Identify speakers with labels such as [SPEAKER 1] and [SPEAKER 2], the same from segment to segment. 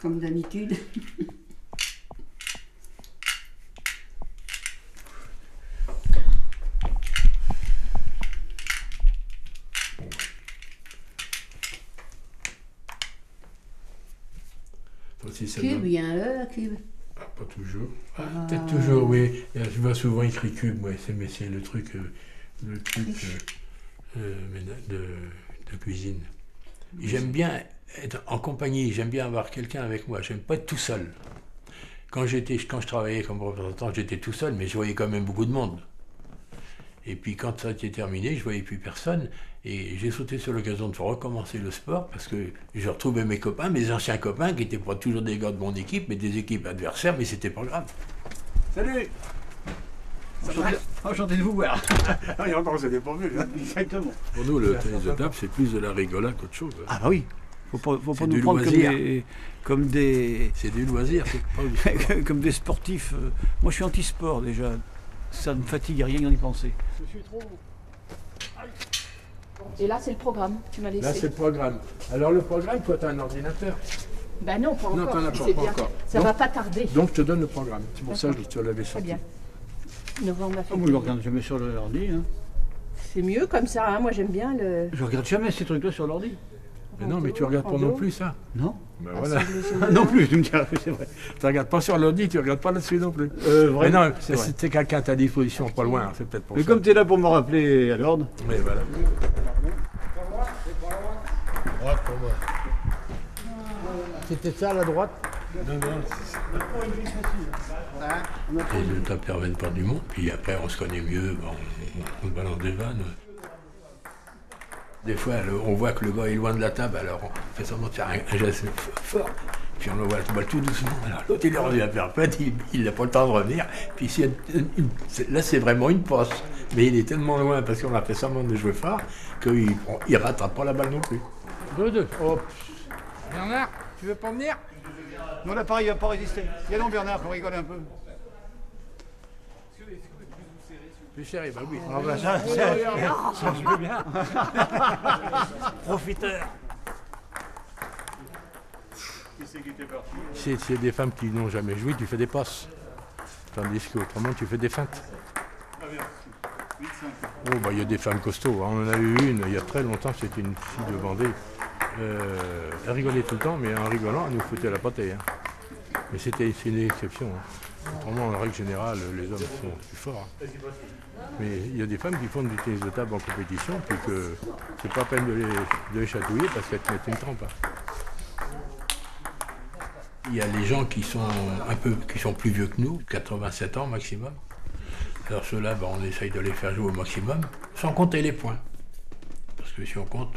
[SPEAKER 1] comme d'habitude. Cube, il y a un E, cube.
[SPEAKER 2] Ah, pas toujours. Ah, peut-être toujours, oui. Je vois souvent écrit cube, ouais. Mais c'est le truc de cuisine. J'aime bien être en compagnie, j'aime bien avoir quelqu'un avec moi. J'aime pas être tout seul. Quand je travaillais comme représentant, j'étais tout seul, mais je voyais quand même beaucoup de monde. Et puis quand ça a été terminé, je voyais plus personne. Et j'ai sauté sur l'occasion de recommencer le sport parce que je retrouvais mes copains, mes anciens copains, qui n'étaient pas toujours des gars de mon équipe, mais des équipes adversaires, mais c'était pas grave.
[SPEAKER 3] Salut! Enchanté de vous voir.
[SPEAKER 2] Ah, et encore, on s'était pas vu. Hein.
[SPEAKER 3] Exactement.
[SPEAKER 2] Pour nous, le tennis de table, c'est plus de la rigolade qu'autre chose. Hein.
[SPEAKER 3] Ah bah oui. Faut pas nous prendre comme des...
[SPEAKER 2] C'est du loisir, c'est pas du sport.
[SPEAKER 3] Comme des sportifs. Moi, je suis anti-sport déjà. Ça me fatigue à rien d'y penser. Je suis trop...
[SPEAKER 4] Et là, c'est le programme, tu m'as laissé.
[SPEAKER 2] Là, c'est le programme. Alors, le programme, toi, tu as un ordinateur?
[SPEAKER 4] Ben non, pas encore.
[SPEAKER 2] Non, t'en as pas encore.
[SPEAKER 4] Ça va pas tarder.
[SPEAKER 2] Donc, je te donne le programme. C'est pour ça que tu l'avais sorti.
[SPEAKER 4] Très bien. Novembre,
[SPEAKER 3] vous ne le regardez jamais sur l'ordi, hein?
[SPEAKER 4] C'est mieux comme ça, hein. Moi j'aime bien le...
[SPEAKER 3] Je regarde jamais ces trucs-là sur l'ordi.
[SPEAKER 2] Mais non, mais tu regardes pas non plus ça.
[SPEAKER 3] Non.
[SPEAKER 2] Ben voilà.
[SPEAKER 3] Non plus, tu me diras, c'est vrai.
[SPEAKER 2] Tu regardes pas sur l'ordi, tu regardes pas là-dessus non plus.
[SPEAKER 3] Vraiment,
[SPEAKER 2] mais non, c'était quelqu'un à ta disposition, pas loin, c'est peut-être pour
[SPEAKER 3] mais
[SPEAKER 2] ça.
[SPEAKER 3] Mais comme tu es là pour me rappeler à l'ordre.
[SPEAKER 2] Mais voilà. Droite pour moi.
[SPEAKER 3] C'était ça la droite?
[SPEAKER 2] Non. Les deux tables permettent pas du monde, puis après on se connaît mieux, on se balance des vannes. Des fois, on voit que le gars est loin de la table, alors on fait semblant de faire un geste fort, puis on le voit tout doucement. Alors l'autre, il revient vers pète, il n'a pas le temps de revenir. Puis là, c'est vraiment une passe. Mais il est tellement loin, parce qu'on a fait semblant de jouer fort, qu'il ne rattrape pas la balle non plus. 2-2. Oh. Bernard, tu veux pas venir?
[SPEAKER 3] Non, l'appareil ne va pas résister. Il y a donc Bernard qu'on rigole un peu.
[SPEAKER 2] Plus serré, bah oui.
[SPEAKER 3] Ah bah ça je veux bien. Profiteur.
[SPEAKER 2] C'est des femmes qui n'ont jamais joué, tu fais des passes. Tandis qu'autrement, tu fais des feintes. Oh, bah, il y a des femmes costauds. On en a eu une il y a très longtemps, c'était une fille de Vendée. Elle rigolait tout le temps, mais en rigolant, elle nous foutait la pâtée. Hein. Mais c'est une exception. Hein. Autrement, en règle générale, les hommes sont plus forts. Hein. Mais il y a des femmes qui font du tennis de table en compétition, puis que c'est pas la peine de les chatouiller parce qu'elles te mettent une trempe. Hein. Il y a les gens qui sont plus vieux que nous, 87 ans maximum. Alors ceux-là, ben, on essaye de les faire jouer au maximum, sans compter les points. Parce que si on compte,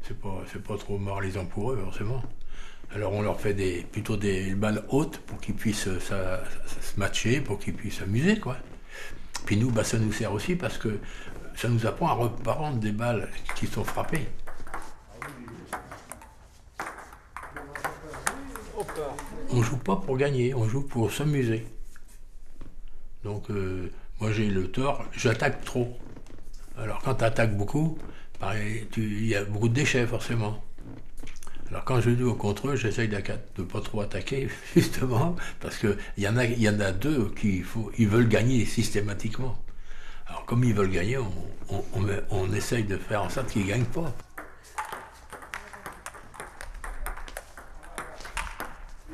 [SPEAKER 2] c'est pas trop moralisant pour eux, forcément. Alors on leur fait plutôt des balles hautes pour qu'ils puissent se matcher, pour qu'ils puissent s'amuser, quoi. Puis nous, bah, ça nous sert aussi parce que ça nous apprend à reprendre des balles qui sont frappées. On joue pas pour gagner, on joue pour s'amuser. Donc moi j'ai le tort, j'attaque trop. Alors quand tu attaques beaucoup, il y a beaucoup de déchets forcément. Alors quand je joue contre eux, j'essaye de ne pas trop attaquer, justement, parce qu'il y en a deux ils veulent gagner systématiquement. Alors comme ils veulent gagner, on essaye de faire en sorte qu'ils ne gagnent pas.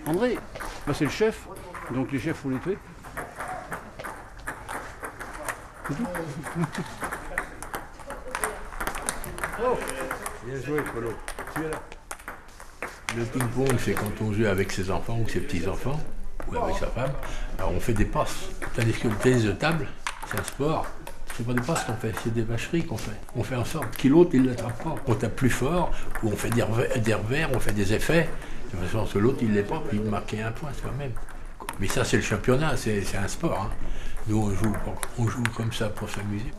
[SPEAKER 3] André, bah c'est le chef, donc les chefs, faut les tuer. C'est tout.
[SPEAKER 2] Oh, bien joué, Polo. Tu es là. Le ping-pong, c'est quand on joue avec ses enfants ou ses petits-enfants, ou avec sa femme, alors on fait des passes. Tandis que le tennis de table, c'est un sport, c'est pas des passes qu'on fait, c'est des vacheries qu'on fait. On fait en sorte que l'autre, il ne l'attrape pas. On tape plus fort, ou on fait des revers, on fait des effets, de façon que l'autre, il ne l'est pas, puis il marque un point soi-même. Mais ça, c'est le championnat, c'est un sport. Hein. Nous, on joue comme ça pour s'amuser.